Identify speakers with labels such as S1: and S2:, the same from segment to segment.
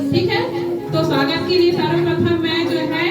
S1: ठीक है, तो स्वागत के लिए सर्वप्रथम मैं जो है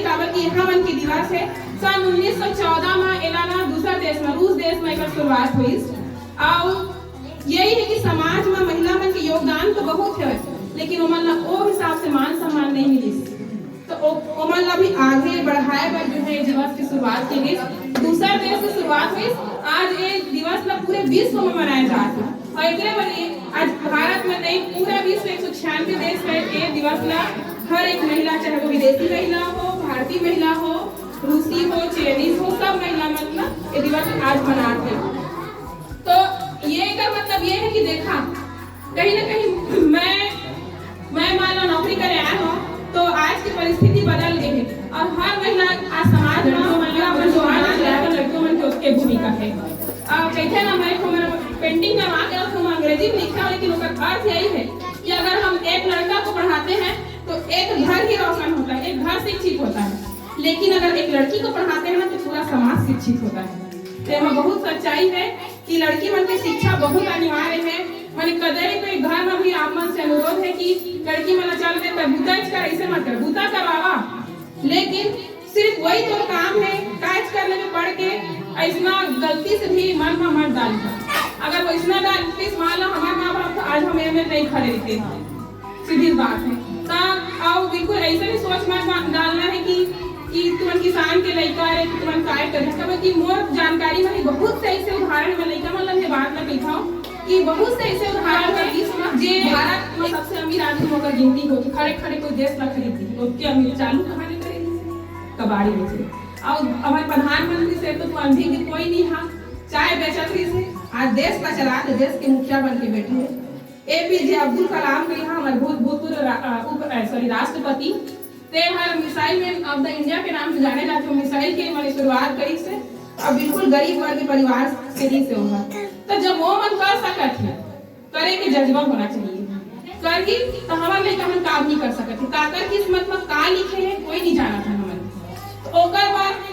S1: काबल की यहाँ मन की दिवस है सन 1914 में एलाना दूसरा देश में रूस देश में एक शुरुआत हुई और यही है कि समाज में महिला मन के योगदान तो बहुत है लेकिन उमन ओ हिसाब से मान सम्मान नहीं मिली तो उमन भी आगे बढ़ाए पर जो है दिवस की शुरुआत की गई दूसरा देश से शुरुआत हुई आज ये दिवस ला पूरे विश्व में मनाया जाता है और एक बनी आज भारत में नहीं पूरा विश्व 196 देश है ये दिवस ला हर एक महिला चाहे वो विदेशी महिला हो भारतीय महिला हो रूसी हो चाइनीज हो सब महिला मतलब ये दिवस आज मनाते हैं तो ये का मतलब ये है कि देखा कहीं ना कहीं मैं मान लो नौकरी करे आया हूँ तो आज की परिस्थिति बदल गई है और हर महिला आज समाज में महिला जो आज लड़कियों में उसके भूमिका है कहते हैं ना मैं पेंटिंग करवा के तुम अंग्रेजी में लिखा लेकिन उसका अर्थ यही है कि अगर हम एक लड़का को पढ़ाते हैं तो एक घर ही रोशन होता है एक घर शिक्षित होता है लेकिन अगर एक लड़की को पढ़ाते हैं ना तो पूरा समाज शिक्षित होता है तो में बहुत सच्चाई है कि लड़की मन की शिक्षा बहुत अनिवार्य है मैंने कदर कोई घर में भी आप मन से अनुरोध है कि लड़की मन चल दे बूता कर ऐसे मत कर बूता करवावा लेकिन सिर्फ वही तो काम है काज करने में पढ़ के ऐसा गलती से भी मन में मत डाल अगर वो इतना डालती मान लो हमारे माँ बाप तो आज हम एम नहीं खड़े रहते सीधी बात है आओ बिल्कुल ऐसे भी सोच मत डालना है कि तुम किसान के लड़का है कि तुम काय कर सकते कि मोर जानकारी में बहुत से ऐसे उदाहरण में लड़का मतलब ये बात मैं कहता हूँ कि बहुत से ऐसे उदाहरण है जे भारत में सबसे अमीर आदमी होकर गिनती हो कि खड़े खड़े कोई देश ना खरीदी तो क्या अमीर चालू कहानी करेगी कबाड़ी में से और हमारे प्रधानमंत्री से तो अभी भी कोई नहीं हाँ चाय बेचती से आज देश का चला देश के मुखिया बन के बैठे हैं एपीजे अब्दुल कलाम के यहाँ हमारे भूतपूर्व राष्ट्रपति ते हर missile man of the India के नाम से जाने जाते हैं मिसाइल की मैंने शुरुआत करी से अब बिल्कुल गरीब वर्ग परिवार से ही से होगा तो जब वो मन कर सकते हैं करे के जज्बा होना चाहिए करगी तो हमारे लिए हम काम नहीं कर सकते काकर किस्मत में का लिखे है कोई नहीं जाना था हमन तो ओकर बाद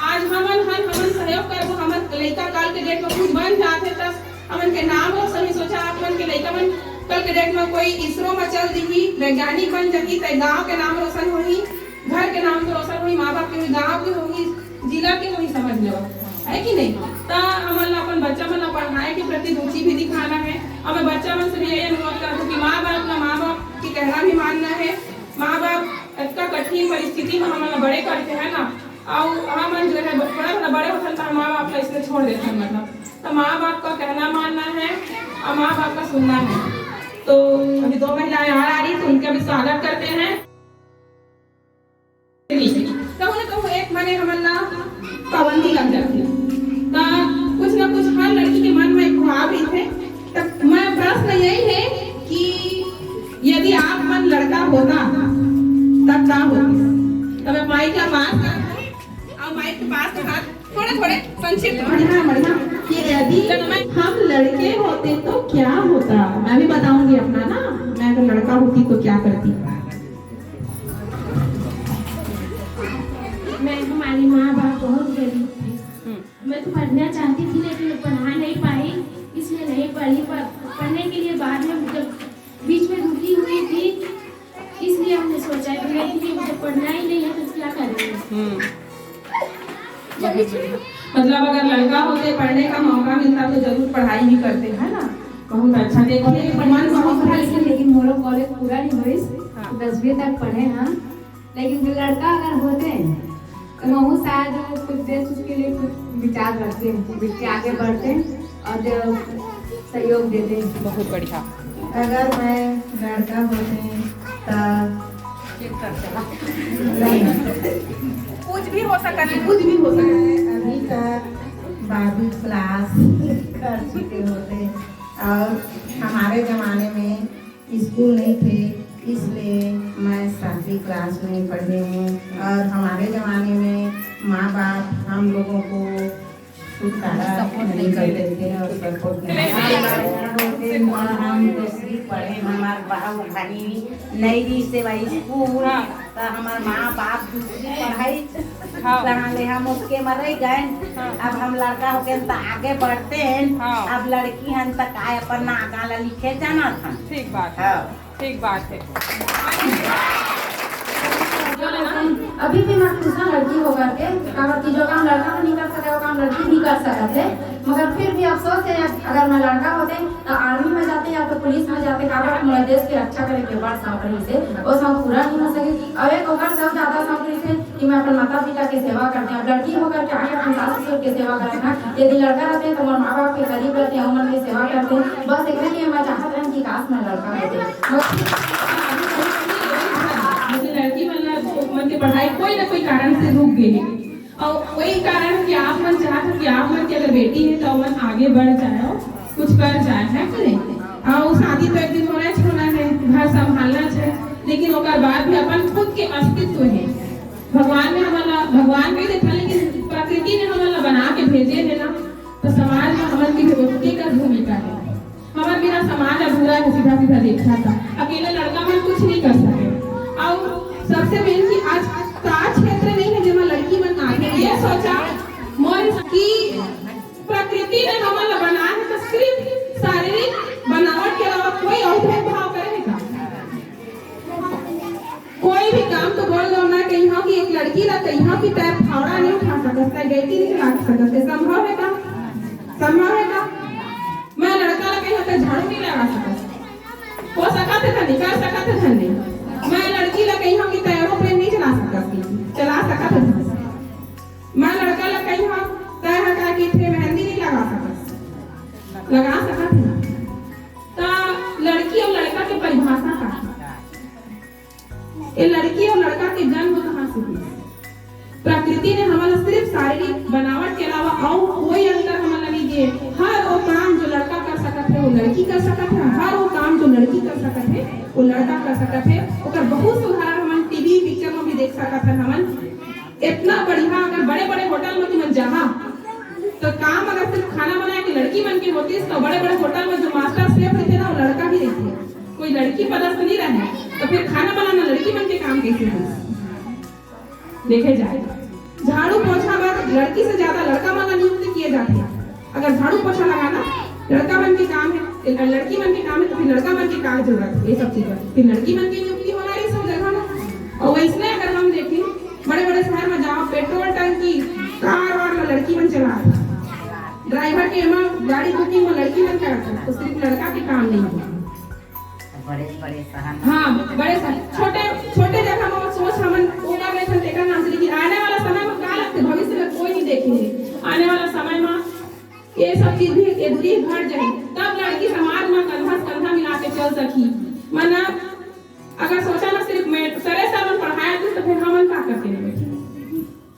S1: आज हमन सहयोग करबो हमन लड़का काल के डेट में कुछ बन जाते तब हमन के नाम रोशन सोचा आपन के लड़का मन कल के डेट में कोई इसरो में चल दी वैज्ञानिक बन जाती तो गांव के नाम रोशन होगी घर के नाम तो रोशन हुई माँ बाप के गांव की होगी जिला की होगी समझ लो है कि नहीं तो हमारे अपन बच्चा मन पढ़ाई के प्रति रुचि भी दिखाना है हमें बच्चा मन से भी यही अनुरोध करते कि माँ बाप की कहना भी मानना है माँ बाप इतना कठिन परिस्थिति में हमारे बड़े करते हैं ना और हम जो है थोड़ा बड़े होते हैं माँ बाप का इसलिए छोड़ देते हैं मतलब तो माँ बाप का कहना मानना है और माँ बाप का सुनना है तो अभी दो महिलाएं और आ रही तो उनका भी स्वागत करते हैं कहूँ ना कहूँ एक मने हमारा पाबंदी लग जाती है तो कुछ ना कुछ हर लड़की के मन में ख्वाब ही थे तो मैं प्रश्न यही है कि यदि आप मन लड़का होता तब क्या होता तब मैं माइक का पास और माइक के पास हाथ थोड़े संक्षिप्त बढ़िया कि यदि हम लड़के होते तो क्या होता मैं भी बताऊंगी अपना ना मैं अगर लड़का होती तो क्या करती
S2: मैं हमारी माँ बाप बहुत गरीब थे मैं तो पढ़ना चाहती थी लेकिन पढ़ा नहीं पाई इसलिए नहीं पढ़ी पढ़ने के लिए बाद में जब बीच में रुकी हुई थी इसलिए इसीलिए हमने सोचा है कि लड़की मुझे पढ़ना ही नहीं है तो क्या करेंगे।
S1: मतलब अगर लड़का होते पढ़ने का मौका मिलता तो जरूर पढ़ाई भी करते है ना। बहुत अच्छा देखिए मन बहुत
S3: पढ़ा लिखे लेकिन मोरो कॉलेज पूरा नहीं हुई, 10वीं तक पढ़े हम। लेकिन लड़का अगर होते तो वो शायद कुछ देश उसके लिए कुछ विचार रखते हैं, बच्चे आगे बढ़ते और सहयोग देते।
S1: बहुत बढ़िया।
S4: अगर मैं लड़का होते
S1: कुछ भी हो सकता है, कुछ भी हो सकता है।
S4: अभी तक 12वीं क्लास कर चुके होते और हमारे ज़माने में स्कूल नहीं थे, इसलिए मैं 7वीं क्लास में पढ़ी हूँ। और हमारे ज़माने में माँ बाप हम लोगों को सपोर्ट नहीं करते थे और सपोर्ट नहीं। हम 10वीं पढ़े, हमारे बहू भाई नई सेवा स्कूल तो हमारे माँ बाप दूसरी पढ़ाई पढ़ा ले, हम उसके में रह गए। अब हम लड़का हो गए तो आगे बढ़ते हैं। अब लड़की हम तक आए अपन ना आगा लिखे जाना था।
S1: ठीक बात है, ठीक बात है।
S5: अभी भी मैं खुश ना लड़की होकर के कि जो काम लड़का नहीं कर सके वो काम लड़की भी कर सकते, मगर फिर भी अफसोस है अगर मैं लड़का होते तो आर्मी में जाते या तो पुलिस में जाते काबर मेरा देश की रक्षा करे के बाद सौकड़ी से वो सब पूरा नहीं हो सके। और एक होकर सब ज्यादा सौकड़ी से कि मैं अपने माता पिता की सेवा करते हैं। अब लड़की होकर के आगे अपने सास ससुर की सेवा करें। यदि लड़का रहते हैं तो हमारे माँ बाप के करीब रहते हैं, उम्र की सेवा करते हैं। बस एक लिए मैं चाहता हूँ कि काश मैं लड़का होते।
S1: लड़की मन की पढ़ाई कोई ना कोई कारण से रुक गई और वही कारण कि आप मन चाहते कि आप मन की अगर बेटी है तो मन आगे बढ़ जाए और कुछ कर जाए, है कि नहीं। और शादी तो एक दिन होना छोड़ना है, घर संभालना है, लेकिन ओकर बाद भी अपन खुद के अस्तित्व है। भगवान ने हमारा भगवान भी देखा, लेकिन प्रकृति ने हमारा बना के भेजे है ना, तो समाज में हमारे की व्यक्ति का भूमिका है। हमारे बिना समाज अधूरा है, सीधा सीधा देखा था। अकेले लड़का मन कुछ नहीं कर सके। और सबसे मेन की आज क्षेत्र नहीं है जहाँ लड़की मन आगे ये सोचा मोर की प्रकृति ने हमारा बना है तो सिर्फ शारीरिक बनावट के अलावा कोई और भेदभाव करेगा। कोई भी काम तो बोल दो ना कहीं हो कि एक लड़की ना कहीं हो कि पैर फावड़ा नहीं उठा सकता, गलती नहीं चला सकते, संभव है का? संभव है का? मैं लड़का ना कहीं होता झाड़ू नहीं लगा सकता, हो सका थे नहीं कर सका थे नहीं। मैं लड़की ला कहीं हम कि एरोप्लेन नहीं चला सकती, चला सका था। मैं लड़का ला कहीं हम तय हटा कि थे मेहंदी नहीं लगा सकता, लगा सका था। तो लड़की और लड़का के परिभाषा का ये लड़की और लड़का के जन्म कहाँ से हुई? प्रकृति ने हमारा सिर्फ शारीरिक बनावट के अलावा और कोई अंतर हमारा नहीं दिए। हर वो काम जो लड़का कर सकते है वो लड़की कर सकते है, हर वो काम जो लड़की कर सकते है वो लड़का कर सकते है। और बहुत सुधार हम टीवी पिक्चर में भी देख सकते हैं। हम इतना बढ़िया अगर बड़े बड़े होटल में तुम जहाँ तो काम अगर सिर्फ खाना बनाए कि लड़की बन के होती तो बड़े बड़े होटल में जो मास्टर शेफ रहते ना वो लड़का ही रहती है, कोई लड़की पदस्थ नहीं रहे, तो फिर खाना बनाना लड़की बन के काम कैसे हो? देखे जाए झाड़ू पोछा में लड़की से ज्यादा लड़का मन नियुक्त किए जाते हैं। अगर झाड़ू पोछा लगाना लड़का मन के काम है, लड़की मन के काम है, तो फिर लड़का मन के काम जरूरत है ये सब चीजें, फिर लड़की मन की नियुक्ति होना ये सब जगह ना। और वैसे अगर हम देखें बड़े बड़े शहर में जाओ पेट्रोल टंकी कार और लड़की मन चला, ड्राइवर के गाड़ी बुकिंग में लड़की मन करता है, तो सिर्फ लड़का के काम नहीं है।
S4: बड़े शहर,
S1: हाँ बड़े छोटे छोटे जगह में सोच हम होगा वैसे देखा ना, लेकिन आने वाला समय में क्या लगता है भविष्य में कोई नहीं देखेंगे। आने वाला समय में ये सब चीज भी ये दूरी घट जाए, तब लड़की समाज में कंधा से कंधा मिला के चल सकी। मना अगर सोचा ना सिर्फ मैं सरे साल पढ़ाया तो फिर हम क्या करते हैं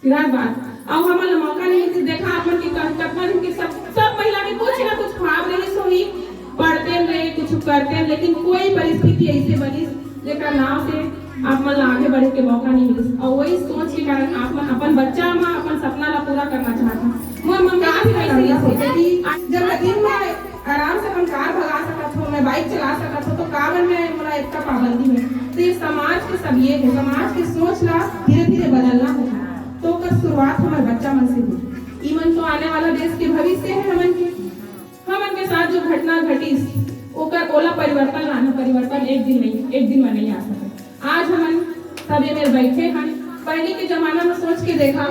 S1: सीधा बात। अब हमारा मौका नहीं मिलती, देखा अपन की कथन की सब महिला के कुछ ना कुछ ख्वाब रही सोई पढ़ते रहे कुछ करते हैं, लेकिन कोई परिस्थिति ऐसे बनी जेकर नाम से आप मन आगे बढ़े के मौका नहीं मिले। और वही सोच के कारण आप मन अपन बच्चा में अपन सपना ला पूरा करना चाहता। मोर मन का भी ऐसे सोचे कि जब मैं दिन में आराम से अपन कार भगा सकत हो, मैं बाइक चला सकत हो, तो कार में मोला इतना पाबंदी है। तो ये समाज के सब ये है, समाज की सोच ला धीरे धीरे बदलना होगा। तो कर शुरुआत हमारे बच्चा मन से हुई। इवन तो आने वाला देश के भविष्य है हमन के साथ जो घटना घटी ओकर ओला परिवर्तन लाना, परिवर्तन एक दिन में नहीं आ सकता। आज हम सब ये मेरे बैठे हैं। पहले के जमाना में सोच के देखा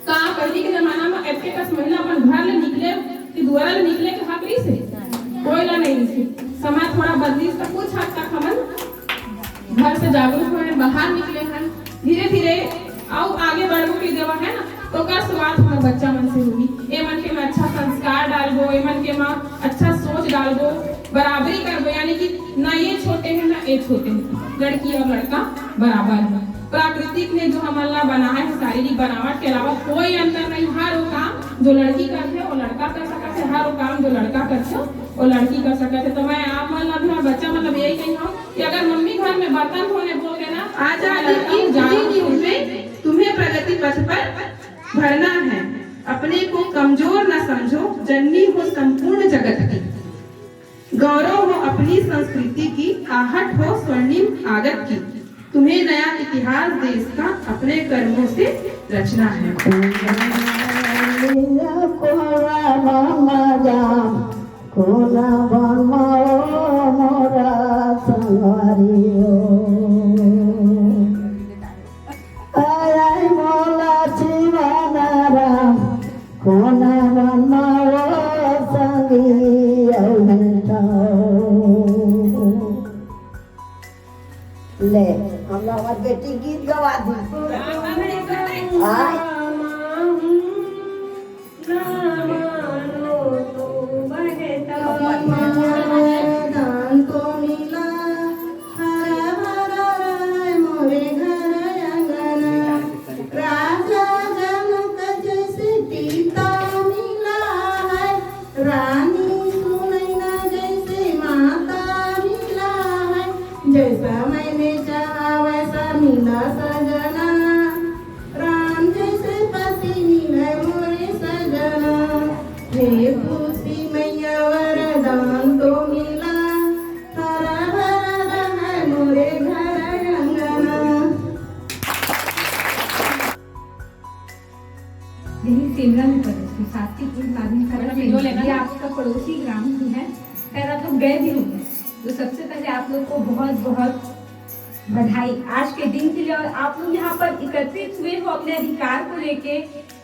S1: का पहले के जमाना में एके कस महिला अपन घर ले निकले कि द्वारा ले निकले के हक रही से कोई ला नहीं थी। समय थोड़ा बदली तो कुछ हद तक हमन घर से जागरूक हुए, बाहर निकले हैं, धीरे धीरे और आगे बढ़ो के देवा है ना तो का शुरुआत हमारे बच्चा मन से होगी। ए मन के में अच्छा संस्कार डालबो, ए मन के में अच्छा सोच डालबो, बराबरी करबो, यानी कि ना ये छोटे हैं ना ये छोटे हैं, लड़की और लड़का बराबर है। प्राकृतिक ने जो हमारा बनाया है शारीरिक बनावट के अलावा कोई अंतर नहीं। हर वो काम जो लड़की करते है वो लड़का कर सकते है, हर वो काम जो लड़का करते है वो लड़की कर सकते है। तो मैं आप मतलब बच्चा मतलब यही कही हूँ कि अगर मम्मी घर में बर्तन धोने बोल के ना आजादी की उसमें तुम्हें प्रगति पथ पर भरना है। अपने को कमजोर न समझो, जननी हो संपूर्ण जगत की, गौरव हो अपनी संस्कृति की, आहट हो स्वर्णिम आगत की। तुम्हें नया इतिहास देश का अपने कर्मों से रचना है।
S6: ले हम लोग बेटी गीत गवा दी।
S4: जैसा मैंने चाहा वैसा मिला सजना, राम जैसे पति मिले मोरे सजना। हे पूछी मैया वरदान तो मिला, हरा भरा है मोरे घर अंगना।
S3: यही सिमरन में पड़ोसी शास्त्रीपुर नागरिक आपका पड़ोसी ग्राम भी है। खैर आप लोग गए भी होंगे, तो सबसे पहले आप लोग को बहुत बहुत बधाई आज के दिन के लिए। और आप लोग यहाँ पर एकत्रित हुए हो अपने अधिकार को लेके,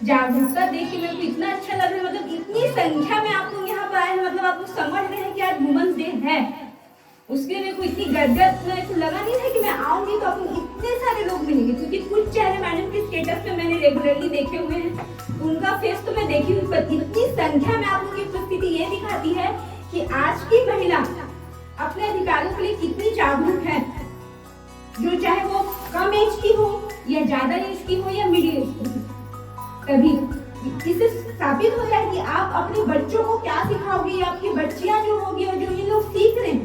S3: जागरूकता देख के मेरे को इतना अच्छा लग रहा है। मतलब इतनी संख्या में आप लोग यहाँ पर आए हैं, मतलब आप लोग समझ रहे हैं कि आज वुमेन्स डे है। उसके लिए मेरे को इतनी गदगद मेरे को लगा नहीं था कि मैं आऊंगी तो आप लोग इतने सारे लोग मिलेंगे, क्योंकि कुछ चेहरे मैडम के स्टेटस पे मैंने रेगुलरली देखे हुए हैं, उनका फेस तो मैं देखी हूँ, पर इतनी संख्या में आप लोग की उपस्थिति ये दिखाती है कि आज की महिला अपने अधिकारों के लिए कितनी जागरूक है। जो चाहे वो कम एज की हो या ज्यादा एज की हो या मिडिल एज की, तभी इससे साबित होता है कि आप अपने बच्चों को क्या सिखाओगे, आपकी बच्चियां जो होगी और जो ये लोग सीख रहे हैं,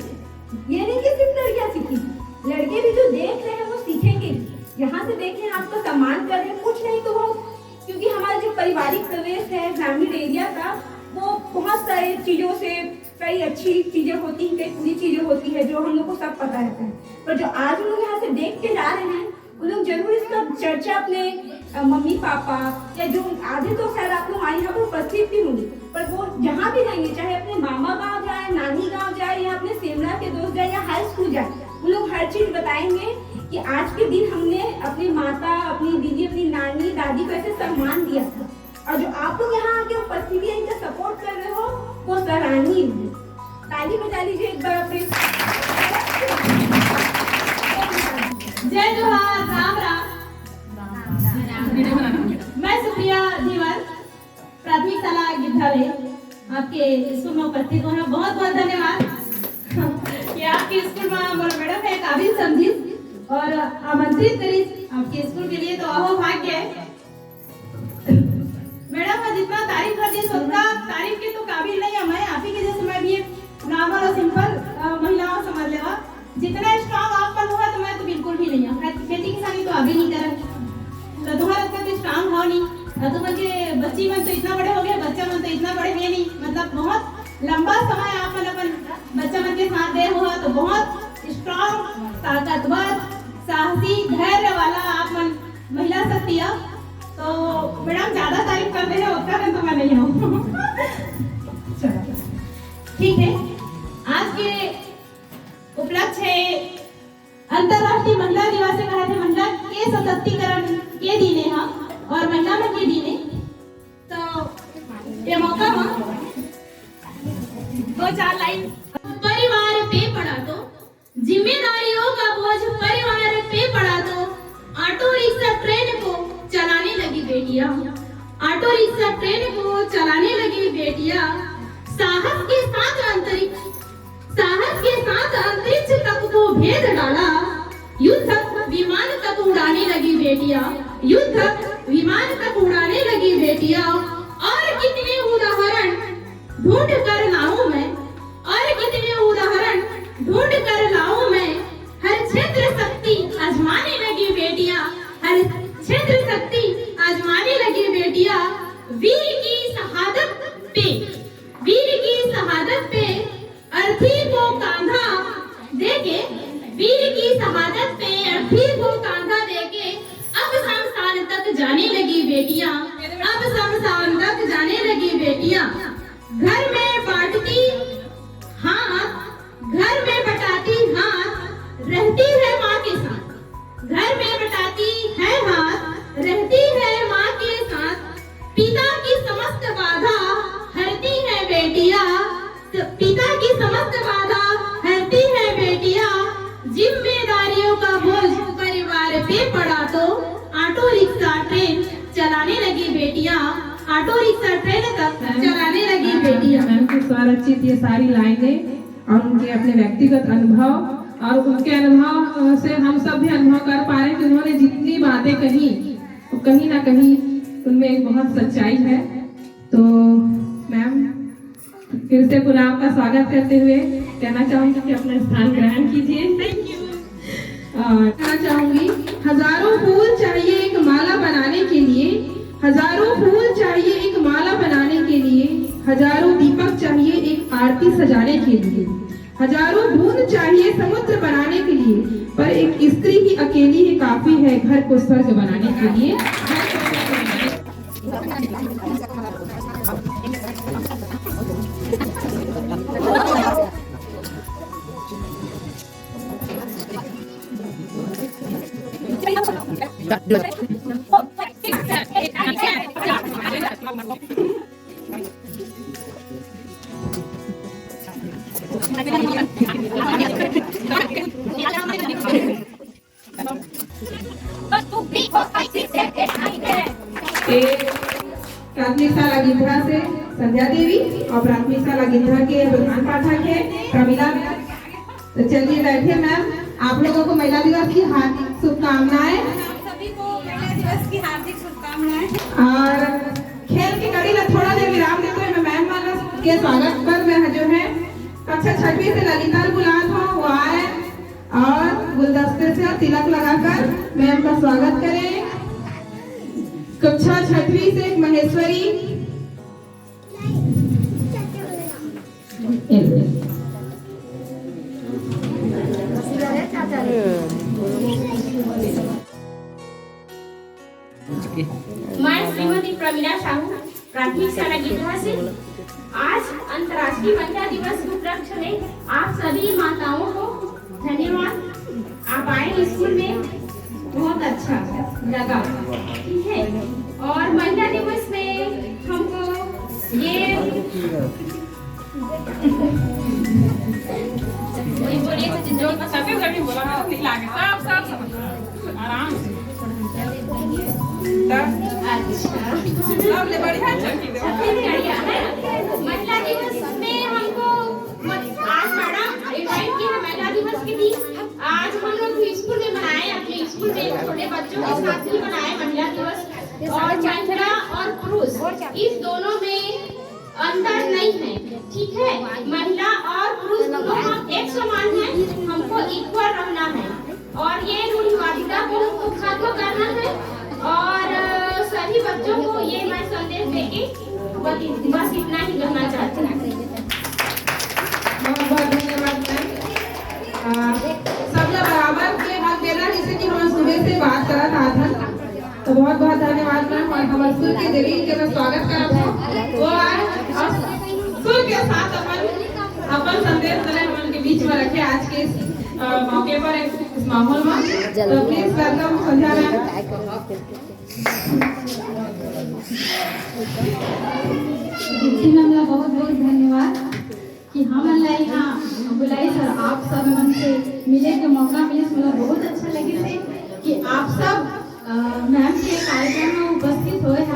S3: ये नहीं कि सिर्फ लड़कियां सीखी, लड़के भी जो देख रहे हैं वो सीखेंगे। यहाँ से देखें आपको सम्मान कर रहे हैं, कुछ नहीं तो वो, क्योंकि हमारा जो पारिवारिक प्रदेश है ग्रामीण एरिया का, वो बहुत सारी चीजों से, कई अच्छी चीजें होती हैं, कई बुरी चीजें होती है जो हम लोग को सब पता रहता है। पर जो आज हम लोग यहाँ से देख के जा रहे हैं, उन लोग जरूर इसका चर्चा अपने मम्मी पापा या जो आधे तो शायद आप लोग यहाँ पर उपस्थित भी होंगे, पर वो जहाँ भी रहेंगे, चाहे अपने मामा गाँव जाए, नानी गाँव जाए, या अपने सेमरा के दोस्त जाए या हाई स्कूल जाए, वो लोग हर चीज बताएंगे कि आज के दिन हमने अपनी माता, अपनी दीदी, अपनी नानी, दादी को ऐसे सम्मान दिया था। और जो आप लोग यहाँ आके उपस्थिति है, इनका सपोर्ट कर रहे हो, वो सराहनीय है। ताली बजा लीजिए एक बार अपने।
S2: जय जोहार, राम राम। मैं सुप्रिया धीवर, प्राथमिक शाला गिद्धालय आपके स्कूल में उपस्थित हूँ। बहुत बहुत धन्यवाद कि आपके स्कूल में हमारा मैडम है काबिल समझी और आमंत्रित करी आपके स्कूल के लिए, तो अहो भाग्य है। मैडम का जितना तारीफ कर दी उतना तारीफ के तो काबिल नहीं है। मैं आप ही के जैसे मैं भी एक नॉर्मल और सिंपल महिलाओं समझ लेवा। जितना स्ट्रॉन्ग आप पर हुआ तो मैं तो बिल्कुल भी नहीं हूँ। खेती किसानी तो अभी नहीं कर, तो तुम्हारा तो स्ट्रॉन्ग हो नहीं, तुम के बच्ची मन तो इतना बड़े हो गए, बच्चा मन तो इतना बड़े हुए नहीं। मतलब बहुत लंबा समय आप अपन बच्चा मन के साथ दे हुआ, तो बहुत स्ट्रॉन्ग, ताकतवर, साहसी, धैर्य वाला आप मन महिला शक्ति है। तो मैडम ज्यादा तारीफ कर रहे हैं, उतना तो मैं नहीं हूँ। ठीक है, आज के उपलक्ष्य है अंतर्राष्ट्रीय महिला दिवस से कहा थे बेटियां, ऑटो रिक्शा ट्रेन को चलाने लगी बेटियां, साहस के साथ अंतरिक्ष तक को भेद डाला, युद्ध विमान तक उड़ाने लगी बेटियां, युद्ध विमान तक उड़ाने लगी बेटियां। और कितने उदाहरण ढूंढ कर लाऊं मैं, और कितने उदाहरण ढूंढ कर लाऊं मैं, हर क्षेत्र शक्ति आजमाने लगी बेटियां, हर क्षेत्र शक्ति आजमाने लगी बेटियां। वीर की शहादत पे अर्थी को कांधा देके, वीर की शहादत पे अर्थी को कांधा देके अब शमशान तक जाने लगी बेटियां, अब शमशान तक जाने लगी बेटियां। घर में बांटती हाथ, घर में बटाती हाथ, रहती है माँ के साथ, घर में बटाती है हाथ, रहती है माँ के साथ। पिता की समस्त बाधा हरती है बेटियां, पिता की समस्त बाधा हरती है बेटियां। जिम्मेदारियों का बोझ परिवार पे पड़ा तो ऑटो रिक्शा ट्रेन चलाने लगी बेटियां, ऑटो रिक्शा ट्रेन तक चलाने लगी बेटियां।
S1: मैम की स्वरचित ये सारी लाइनें और उनके अपने व्यक्तिगत अनुभव और उनके अनुभव से हम सब भी अनुभव कर पा रहे हैं कि उन्होंने जितनी बातें कही तो कहीं ना कहीं उनमें एक बहुत सच्चाई है। तो मैम फिर से पुनः आपका स्वागत करते हुए कहना चाहूंगी कि अपना स्थान ग्रहण कीजिए। Thank you. कहना चाहूंगी हजारों फूल चाहिए एक माला बनाने के लिए, हजारों फूल चाहिए एक माला बनाने के लिए, हजारों दीपक चाहिए एक आरती सजाने के लिए, हजारों बूंद चाहिए समुद्र बनाने के लिए, पर एक स्त्री ही अकेली ही काफी है घर को स्वर्ग बनाने के लिए। प्राथमिक शाला गिंधरा से संध्या देवी और प्राथमिक शाला गिंधरा के प्रधान पाठक है प्रमिला मैम। तो चलिए बैठे मैम, आप लोगों को महिला दिवस की हार्दिक शुभकामनाएं।
S2: सभी को महिला दिवस की हार्दिक शुभकामनाएं।
S1: और खेल की कड़ी में थोड़ा देर विराम देते हुए मैं मैम के स्वागत पर मैं जो है कक्षा 6वीं से ललिता गुलाब हूँ वो आए और गुलदस्ते से तिलक लगाकर मैम का स्वागत करें। कक्षा 6वीं से महेश्वरी,
S2: मैं श्रीमती प्रमिला साहू प्राथमिक शाला गिंधरा से आज अंतर्राष्ट्रीय महिला दिवस के उपलक्ष्य में आप सभी माताओं को धन्यवाद। आप आए स्कूल में बहुत अच्छा लगा, ठीक है। और महिला दिवस में हमको ये जो छत्तीसगढ़ में बोला सब आराम से महिला दिवस में हमको आज मैडम इनवाइट किया महिला दिवस के दिन। आज हम लोग स्कूल में मनाए, अपने स्कूल में छोटे बच्चों के साथ ही मनाए महिला दिवस। और महिला और पुरुष इस दोनों में अंतर नहीं है, ठीक है। महिला और पुरुष दोनों हम एक समान हैं, हमको इक्वल रहना है और ये रूढ़िवादिता को खत्म करना है। और सभी बच्चों को ये मैं संदेश देके बस इतना ही कहना चाहती हूँ।
S1: बहुत बहुत धन्यवाद मैम। सब लोग बराबर के हक देना, जैसे कि हम सुबह से बात करा था तो बहुत बहुत धन्यवाद मैम। और हमारे स्कूल के देवी के मैं स्वागत करता हूँ वो आए और स्कूल के साथ अपन संदेश दले हम उनके बीच में रखे आज के मौके पर इस माहौल में। तो प्लीज वेलकम संध्या मैम।
S3: बहुत बहुत धन्यवाद कि हम यहाँ बुलाई सर, आप सब मन से मिले के मौका मिले, मुझे बहुत अच्छा लगे थे कि आप सब मैम के कार्यक्रम में उपस्थित हुए हैं।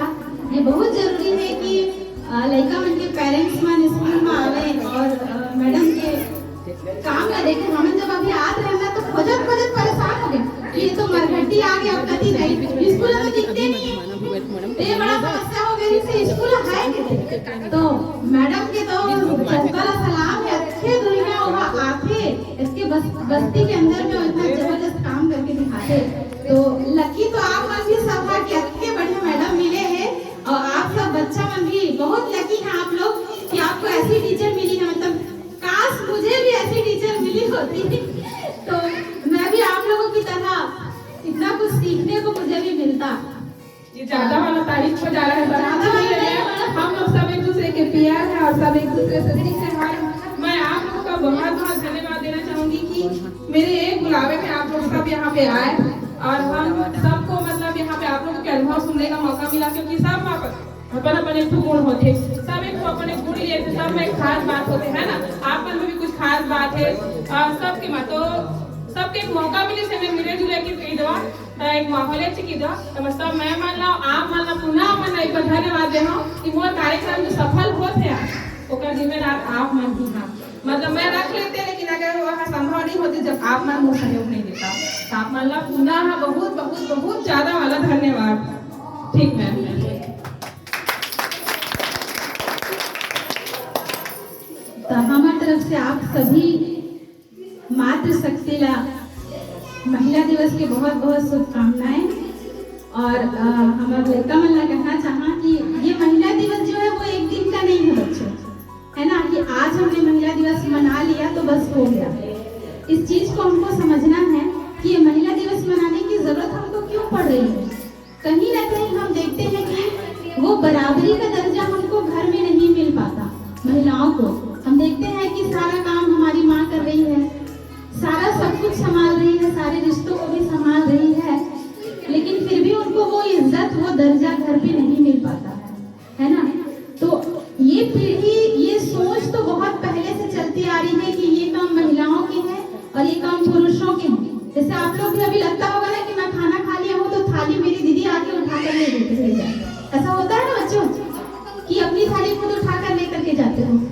S2: कति आगे अब कति नहीं, स्कूल में दिखते नहीं है। ये बड़ा समस्या हो गई से स्कूल है तो मैडम के तो चौका सलाम है, अच्छे दुनिया वहाँ आते इसके बस्ती के अंदर में इतना जबरदस्त काम करके दिखाते। तो लकी तो आप मन भी सब है कि अच्छे बढ़िया मैडम मिले हैं और आप सब बच्चा मन भी बहुत लकी हैं आप लोग कि आपको ऐसी टीचर मिली है। मतलब काश मुझे भी ऐसी टीचर मिली होती तो मैं भी आप लोगों की तरह इतना कुछ सीखने को मुझे भी मिलता।
S1: ये ज्यादा वाला तारीफ हो जा रहा है, ज्यादा नहीं है। हम लोग सब एक दूसरे के प्यार है और सब एक दूसरे से सीखने वाले। मैं आप लोगों का बहुत बहुत धन्यवाद देना चाहूंगी कि मेरे एक बुलावे में आप लोग सब यहाँ पे आए और हम सबको मतलब यहाँ पे आप लोगों के अनुभव सुनने का मौका मिला, क्योंकि सब अपन अपन एक गुण होते, सब एक अपन एक गुण लिए थे, सब में एक खास बात होते है ना। आप मन में भी कुछ खास बात है और सबके मत तो सबके एक मौका मिले से मैं मिले जुले के कही दवा एक माहौल अच्छी की दवा तो मैं सब मैं मान लो आप मान लो पुनः मन एक बार धन्यवाद दे कि मोर कार्यक्रम जो सफल होते हैं ओकर जिम्मेदार आप मन ही हाँ। मतलब मैं रख लेते लेकिन अगर वह संभव नहीं होती जब आप मन मुझे सहयोग नहीं देता तो आप मान लो पुनः बहुत बहुत बहुत ज्यादा वाला धन्यवाद। ठीक मैम।
S2: तो हमारी तरफ से आप सभी मातृशक्ति महिला दिवस के बहुत बहुत शुभकामनाएं और हमारे लड़का मन ला कहना चाहा कि ये महिला दिवस जो है वो एक दिन का नहीं है बच्चों, है ना कि आज हमने महिला दिवस मना लिया तो बस हो गया। इस चीज को हमको समझना है कि ये महिला दिवस मनाने की जरूरत हमको क्यों पड़ रही है। कहीं ना कहीं हम देखते हैं कि वो बराबरी का दर्जा हमको घर में नहीं मिल पाता महिलाओं को। हम देखते हैं कि सारा काम हमारी माँ कर रही है, सारा सब कुछ संभाल रही है, सारे रिश्तों को भी संभाल रही है, लेकिन फिर भी उनको वो इज्जत वो दर्जा घर पे नहीं मिल पाता है ना। तो ये पीढ़ी ये सोच तो बहुत पहले से चलती आ रही है कि ये काम महिलाओं के हैं और ये काम पुरुषों के हैं। जैसे आप लोग भी अभी लगता होगा ना कि मैं खाना खा लिया हूँ तो थाली मेरी दीदी आके उठा कर ले देते हैं, ऐसा होता है ना बच्चों कि अपनी थाली खुद उठा कर लेकर के जाते हो।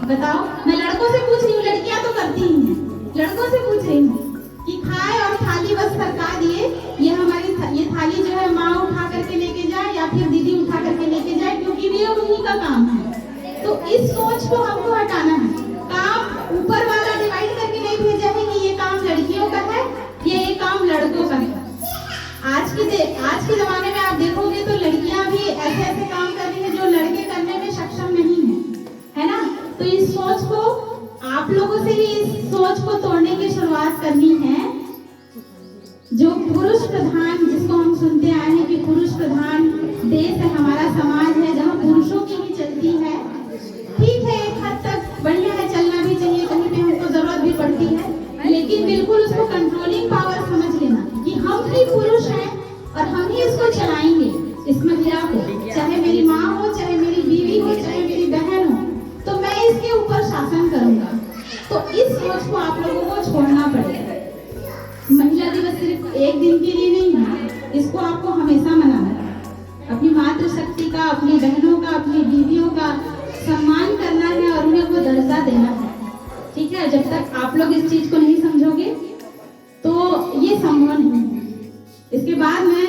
S2: बताओ, मैं लड़कों से पूछ रही हूँ, लड़कियां तो करती ही हैं, लड़कों से पूछ रही हूँ कि खाए और थाली बस सरका दिए, ये हमारी ये थाली जो है माँ उठा करके लेके जाए या फिर दीदी उठा करके लेके जाए क्योंकि ये उन्हीं का काम है। तो इस सोच को हमको हटाना है। काम ऊपर वाला डिवाइड करके नहीं भेजा है कि ये काम लड़कियों का है ये काम लड़कों का है। आज के जमाने में आप देखोगे तो लड़कियां भी ऐसे ऐसे काम कर रही है जो लड़के करने में सक्षम नहीं है ना। तो इस सोच को आप लोगों से ही इस सोच को तोड़ने की शुरुआत करनी है। जो पुरुष प्रधान जिसको हम सुनते आए हैं कि पुरुष प्रधान देश है, हमारा समाज है जहाँ पुरुषों की ही चलती है। ठीक है, एक हद तक बढ़िया है, चलना भी चाहिए, कहीं पे हमको जरूरत भी पड़ती है, लेकिन बिल्कुल उसको कंट्रोलिंग पावर समझ लेना कि हम ही पुरुष हैं और हम ही इसको चलाएंगे, इस महिला को, चाहे मेरी माँ हो, चाहे मेरी बीवी हो, चाहे मेरी बहन हो, तो मैं इसके ऊपर शासन करूंगा। तो इस सोच को आप लोगों को छोड़ना पड़ेगा। महिला दिवस सिर्फ एक दिन के लिए नहीं है, इसको आपको हमेशा मनाना है। अपनी मातृशक्ति का, अपनी बहनों का, अपनी बीवियों का सम्मान करना है और उन्हें वो दर्जा देना है। ठीक है, जब तक आप लोग इस चीज को नहीं समझोगे तो ये संभव नहीं है। इसके बाद मैं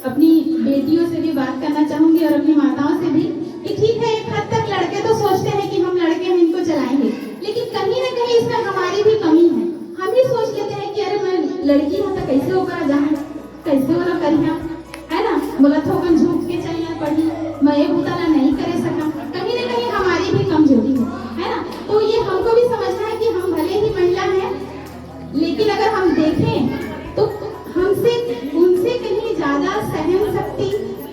S2: अपनी बेटियों से भी बात करना चाहूंगी और अपनी माताओं से भी कि ठीक है, एक हद तक लड़के तो सोचते हैं कि हम लड़के हैं इनको चलाएंगे, लेकिन कहीं ना कहीं इसमें हमारी भी कमी है। हम भी सोच लेते हैं कि अरे मैं लड़की हूँ तो कैसे होकर जाए, कैसे वाला करिया, है ना, बोला थोकन झूठ के चलिए पढ़ी, मैं ये बुताला नहीं करे सका। कहीं ना कहीं हमारी भी कमजोरी है ना। तो ये हमको भी समझना है कि हम भले ही महिला हैं, लेकिन अगर हम देखें तो हमसे उनसे कहीं ज्यादा सहन शक्ति,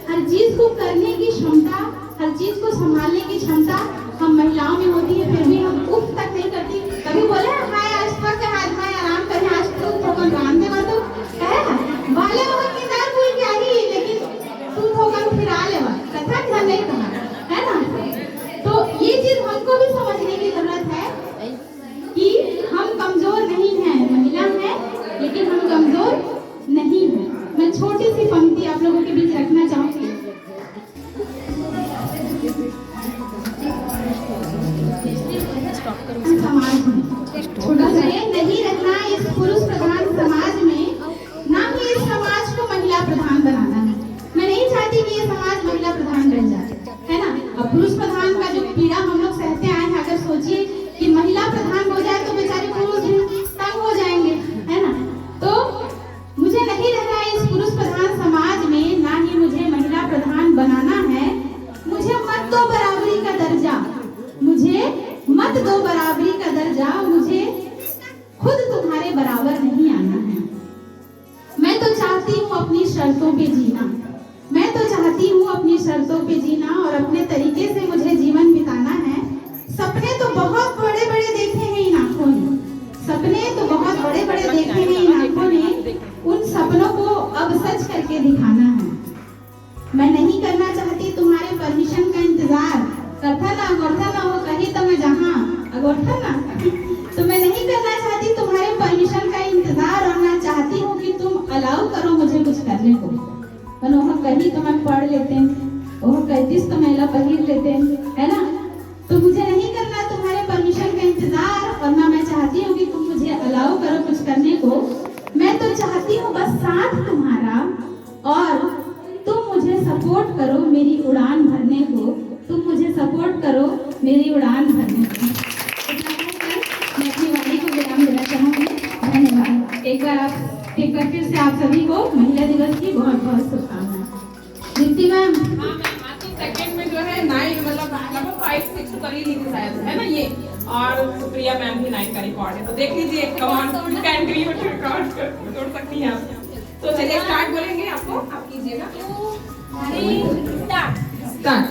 S2: हर चीज को करने की क्षमता, हर चीज को संभालने की क्षमता हम महिलाओं में होती है। फिर भी हम उफ तक नहीं करती। कभी बोले हाय आज थक है, आज मैं आराम करें, आज तो थोकन राम दे तो है वाले वक्त की दार कोई क्या ही, लेकिन तू थोकन फिर आ ले कथा क्या नहीं कहा, है ना। तो ये चीज हमको भी समझने की जरूरत है कि हम कमजोर नहीं हैं, महिला हैं लेकिन हम कमजोर नहीं हैं। मैं छोटी सी पंक्ति आप लोगों के बीच रखना चाहूंगी। समाज में छोटा सा नहीं रहना इस पुरुष प्रधान समाज में, ना ही इस चाहती हूँ अपनी शर्तों पे जीना। मैं तो चाहती हूँ अपनी शर्तों पे जीना और अपने तरीके से मुझे जीवन बिताना है। सपने तो बहुत बड़े बड़े देखे हैं इन आँखों ने, सपने तो बहुत बड़े बड़े देखे हैं इन आँखों ने, उन सपनों को अब सच करके दिखाना है। मैं नहीं करना चाहती तुम्हारे परमिशन का इंतजार, करता ना हो कहीं तो मैं जहाँ अगोठा ना तो मैं नहीं करना चाहती तुम्हारे परमिशन का इंतजार, और मैं चाहती हूँ कि तुम अलाउ करो मुझे कुछ करने को। वह कहीं तो मैं पढ़ लेते हैं, वह कहती तो मेला पहिर लेते हैं, है ना। तो मुझे नहीं करना तुम्हारे परमिशन का इंतजार, और ना मैं चाहती हूँ कि तुम मुझे अलाउ करो कुछ करने को। मैं तो चाहती हूँ बस साथ तुम्हारा, और तुम मुझे सपोर्ट करो मेरी उड़ान भरने को, तुम मुझे सपोर्ट करो मेरी उड़ान भरने को। इतना कहकर मैं अपनी वाणी को विराम देना चाहूँगी। धन्यवाद। एक बार फिर से आप सभी को महिला दिवस की बहुत बहुत शुभकामनाएं। दीप्ति मैम।
S1: हाँ मैम, आज तो सेकंड में जो है 9 मतलब लगभग 5-6 तो कर ही ली थी शायद, है ना ये। और सुप्रिया मैम भी 9 का रिकॉर्ड है, तो देख लीजिए कमान यू कैन क्रिएट रिकॉर्ड जोड़ सकती हैं आप। तो चलिए स्टार्ट बोलेंगे, आपको आप कीजिएगा स्टार्ट।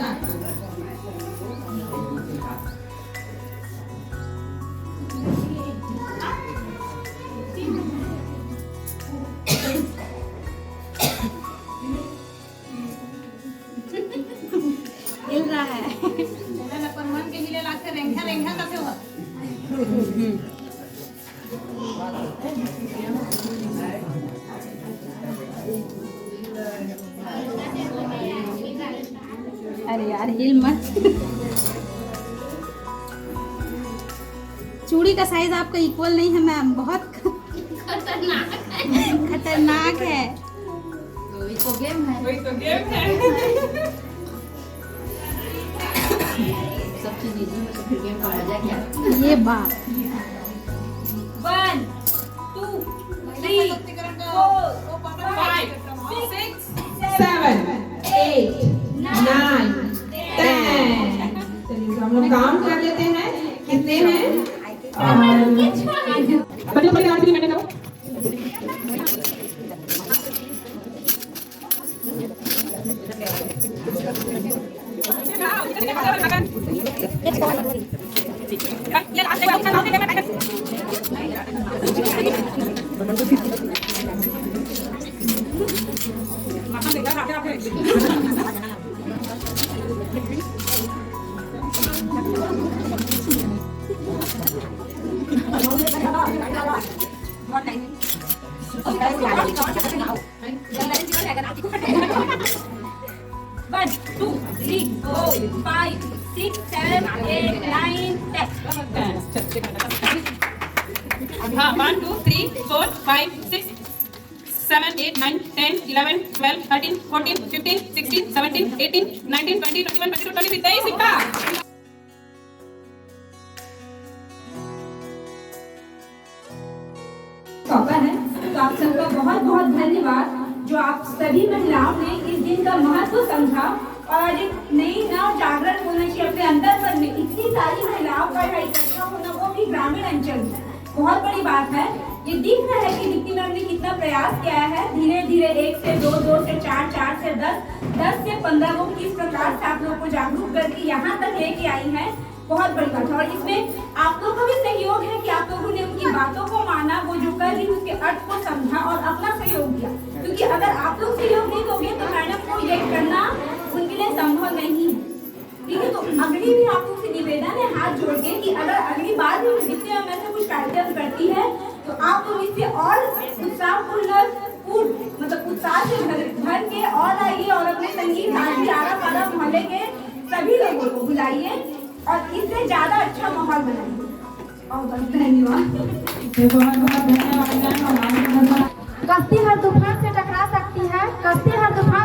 S2: अरे यार हिल मत। चूड़ी का साइज आपका इक्वल नहीं है मैम, बहुत खतरनाक है।
S5: वही तो गेम है। सब चीज इजी में, तो फिर गेम का मजा क्या।
S2: ये बात
S5: 1 2 3 4
S1: 5 6 7 8 9 10। चलिए हम लोग काउंट कर लेते हैं कितने हैं। और बड़े आरती मैंने करो। हाँ 1 2 3 4 5 6 7 8 9 10 11 12 13 14 15 16 17 18 19 20 21 22 23 23 सिक्का।
S2: टॉपर है, तो आप सबका बहुत बहुत धन्यवाद जो आप सभी महिलाओं ने इस दिन का महत्व समझा और एक नई नव जागरण होना चाहिए अपने अंदर पर में। इतनी सारी महिलाओं का इकट्ठा होना, वो भी ग्रामीण अंचल में, बहुत बड़ी बात है। ये दिख रहा है कि दीप्ति मैम ने कितना प्रयास किया है। धीरे धीरे 1 से 2, 2 से 4, 4 से 10, 10 से 15 लोग किस प्रकार से आप लोगों को जागरूक करके यहाँ तक लेके आई हैं, बहुत बड़ी बात है। और इसमें आप लोग का भी सहयोग है कि आप लोगों ने उनकी बातों को माना, वो जो कर रही उसके अर्थ को समझा और अपना सहयोग दिया। क्योंकि अगर आप लोग सहयोग नहीं दोगे तो मैडम को ये करना उनके लिए संभव नहीं है। ठीक है, तो अगली भी आप लोग से निवेदन है हाथ जोड़ के कि अगर अगली बार भी दीप्ति मैम ऐसे कुछ कार्यक्रम करती है तो आप लोग इससे और उत्साह से भर के और आइए और अपने संगीत साथी आरा-पारा मोहल्ले के सभी लोगों को बुलाइए और इससे ज्यादा अच्छा माहौल बनाइए। और बस धन्यवाद।
S5: कश्ती हर तूफान से टकरा सकती है, कश्ती हर तूफान